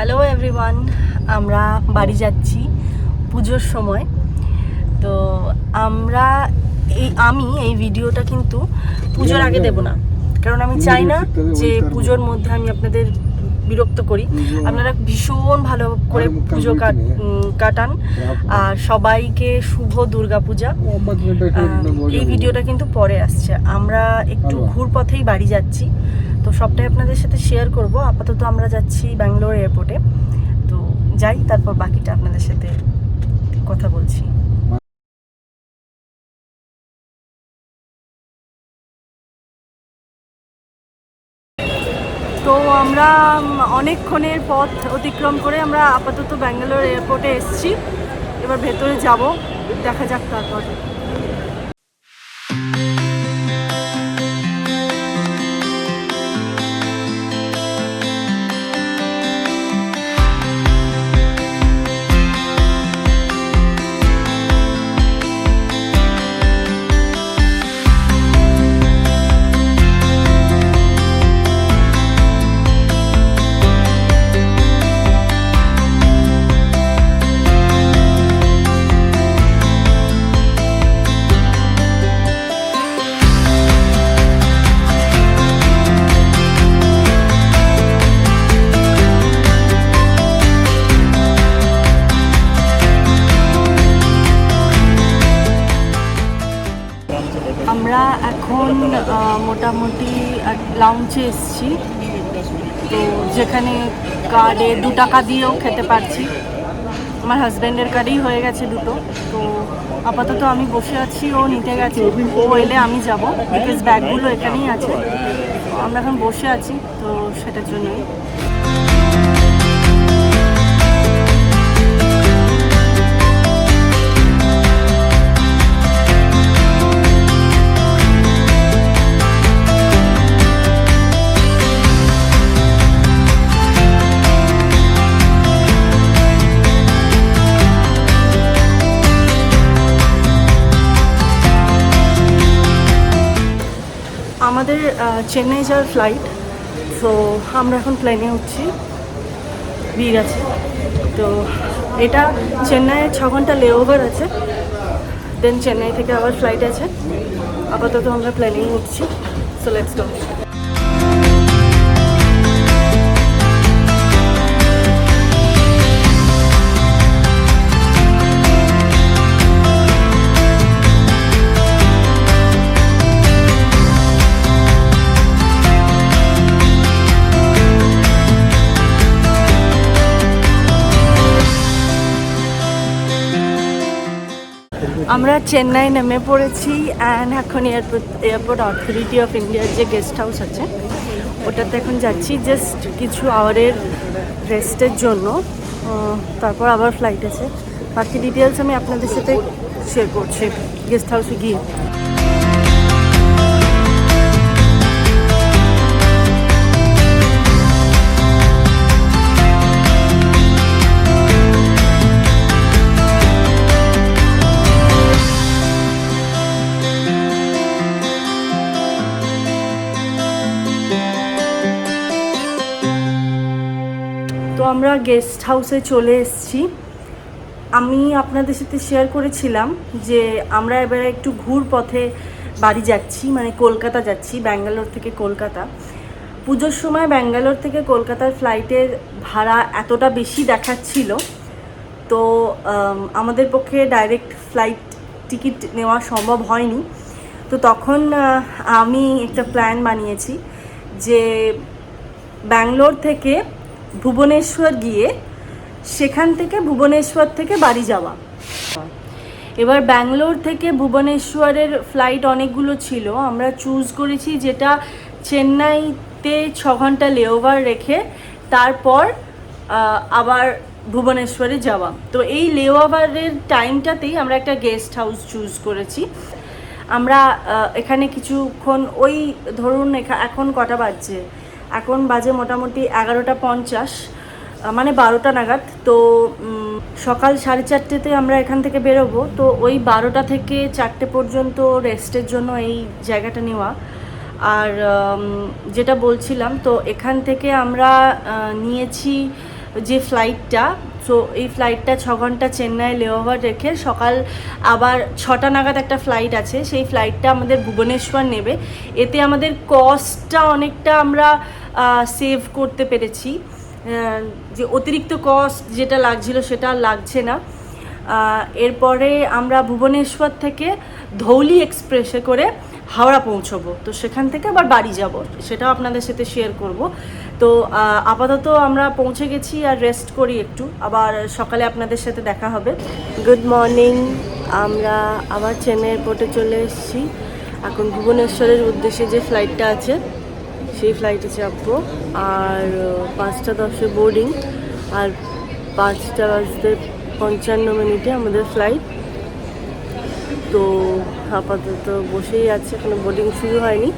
Hello everyone, আমরা বাড়ি যাচ্ছি পুজোর সময়। তো আমি এই ভিডিওটা কিন্তু পুজোর আগে দেব না, কারণ আমি চাই না যে পুজোর মধ্যে আমি আপনাদের বিরক্ত করি। আপনারা ভীষণ ভালো করে পুজো কাটান, আর সবাইকে শুভ দুর্গাপূজা। এই ভিডিওটা কিন্তু পরে আসছে। আমরা একটু ঘুরপথেই বাড়ি যাচ্ছি, তো সবটাই আপনাদের সাথে শেয়ার করব। আপাতত আমরা যাচ্ছি ব্যাঙ্গালোর এয়ারপোর্টে, তো যাই, তারপর বাকিটা আপনাদের সাথে কথা বলছি। তো আমরা অনেকক্ষণের পথ অতিক্রম করে আমরা আপাতত ব্যাঙ্গালোর এয়ারপোর্টে এসেছি। এবার ভেতরে যাব, দেখা যাক তারপর। আমরা এখন মোটামুটি লাউঞ্জে এসেছি, তো যেখানে কার্ডে 2 টাকা দিয়েও খেতে পারছি। আমার হাজব্যান্ডের কার্ডেই হয়ে গেছে 2টো। তো আপাতত আমি বসে আছি, ও নিতে গেছে। ও এলে আমি যাব, বিকজ ব্যাগগুলো এখানেই আছে। আমরা এখন বসে আছি, তো সেটার জন্যই। আমাদের চেন্নাই যাওয়ার ফ্লাইট, তো আমরা এখন প্লেনে উঠছি। ভিড় আছে, তো এটা চেন্নাইয়ের 6 ঘন্টা লেওভার আছে, দেন চেন্নাই থেকে আবার ফ্লাইট আছে। আপাতত আমরা প্লেনেই উঠছি, সো লেটস গো। আমরা চেন্নাই নেমে পড়েছি, অ্যান্ড এখন এয়ারপোর্ট অথরিটি অফ ইন্ডিয়ার যে গেস্ট হাউস আছে ওটাতে এখন যাচ্ছি, জাস্ট কিছু আওয়ারের রেস্টের জন্য। তারপর আবার ফ্লাইট আছে। বাকি ডিটেলস আমি আপনাদের সাথে শেয়ার করছি গেস্ট হাউসে গিয়ে। তো আমরা গেস্ট হাউসে চলে এসেছি। আমি আপনাদের সাথে শেয়ার করেছিলাম যে আমরা এবারে একটু ঘুরপথে বাড়ি যাচ্ছি, মানে কলকাতা যাচ্ছি, ব্যাঙ্গালোর থেকে কলকাতা। পুজোর সময় ব্যাঙ্গালোর থেকে কলকাতার ফ্লাইটের ভাড়া এতটা বেশি দেখাচ্ছিল, তো আমাদের পক্ষে ডাইরেক্ট ফ্লাইট টিকিট নেওয়া সম্ভব হয়নি। তো তখন আমি একটা প্ল্যান বানিয়েছি যে ব্যাঙ্গালোর থেকে ভুবনেশ্বর গিয়ে সেখান থেকে ভুবনেশ্বর থেকে বাড়ি যাওয়া। এবার ব্যাঙ্গালোর থেকে ভুবনেশ্বরের ফ্লাইট অনেকগুলো ছিল, আমরা চুজ করেছি যেটা চেন্নাইতে 6 ঘন্টা লেওভার রেখে তারপর আবার ভুবনেশ্বরে যাওয়া। তো এই লেওভারের টাইমটাতেই আমরা একটা গেস্ট হাউস চুজ করেছি। আমরা এখানে কিছুক্ষণ, ওই ধরুন এখন কটা বাজছে, এখন বাজে মোটামুটি 11:50, মানে 12টা নাগাদ। তো সকাল 4:30তে আমরা এখান থেকে বেরোবো। তো ওই 12টা থেকে 4টে পর্যন্ত রেস্টের জন্য এই জায়গাটা নেওয়া। আর যেটা বলছিলাম, তো এখান থেকে আমরা নিয়েছি যে ফ্লাইটটা, তো এই ফ্লাইটটা 6 ঘন্টা চেন্নাই লেওভার রেখে সকাল আবার 6টা নাগাদ একটা ফ্লাইট আছে, সেই ফ্লাইটটা আমাদের ভুবনেশ্বর নেবে। এতে আমাদের কস্টটা অনেকটা আমরা সেভ করতে পেরেছি, যে অতিরিক্ত কস্ট যেটা লাগছিল সেটা আর লাগছে না। এরপরে আমরা ভুবনেশ্বর থেকে ধৌলি এক্সপ্রেসে করে হাওড়া পৌঁছবো, তো সেখান থেকে আবার বাড়ি যাব, সেটাও আপনাদের সাথে শেয়ার করব। তো আপাতত আমরা পৌঁছে গেছি, আর রেস্ট করি একটু, আবার সকালে আপনাদের সাথে দেখা হবে। গুড মর্নিং, আমরা আবার চেন্নাই এয়ারপোর্টে চলে এসেছি। এখন ভুবনেশ্বরের উদ্দেশ্যে যে ফ্লাইটটা আছে সেই ফ্লাইটে চাপবো, আর 5টা 10-এ বোর্ডিং, আর 5টা 55 আমাদের ফ্লাইট। তো আপাতত বসেই আছে, এখনো বোর্ডিং শুরু হয়নি।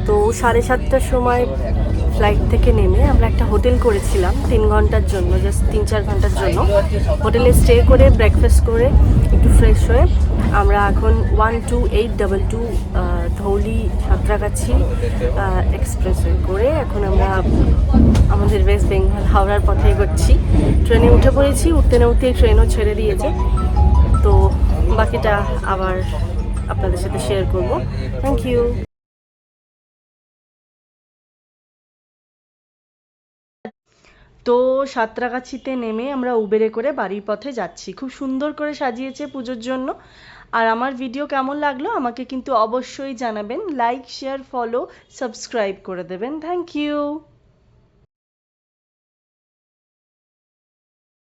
তো 7:30টার সময় ফ্লাইট থেকে নেমে আমরা একটা হোটেল করেছিলাম 3 ঘন্টার জন্য, জাস্ট 3-4 ঘন্টার জন্য হোটেলে স্টে করে ব্রেকফাস্ট করে একটু ফ্রেশ হয়ে আমরা এখন 12822 ধৌলি সাঁতরাগাছি এক্সপ্রেসে করে এখন আমরা আমাদের ওয়েস্ট বেঙ্গল হাওড়ার পথে এগোচ্ছি। ট্রেনে উঠে পড়েছি, উঠতে না উঠতেই ট্রেনও ছেড়ে দিয়েছে। তো বাকিটা আবার আপনাদের সাথে শেয়ার করব। Thank you. তো সাঁতরাগাছিতে নেমে আমরা উবেরে করে বাড়ির পথে যাচ্ছি। খুব সুন্দর করে সাজিয়েছে পুজোর জন্য। আর আমার ভিডিও কেমন লাগলো আমাকে কিন্তু অবশ্যই জানাবেন, লাইক শেয়ার ফলো সাবস্ক্রাইব করে দেবেন। Thank you.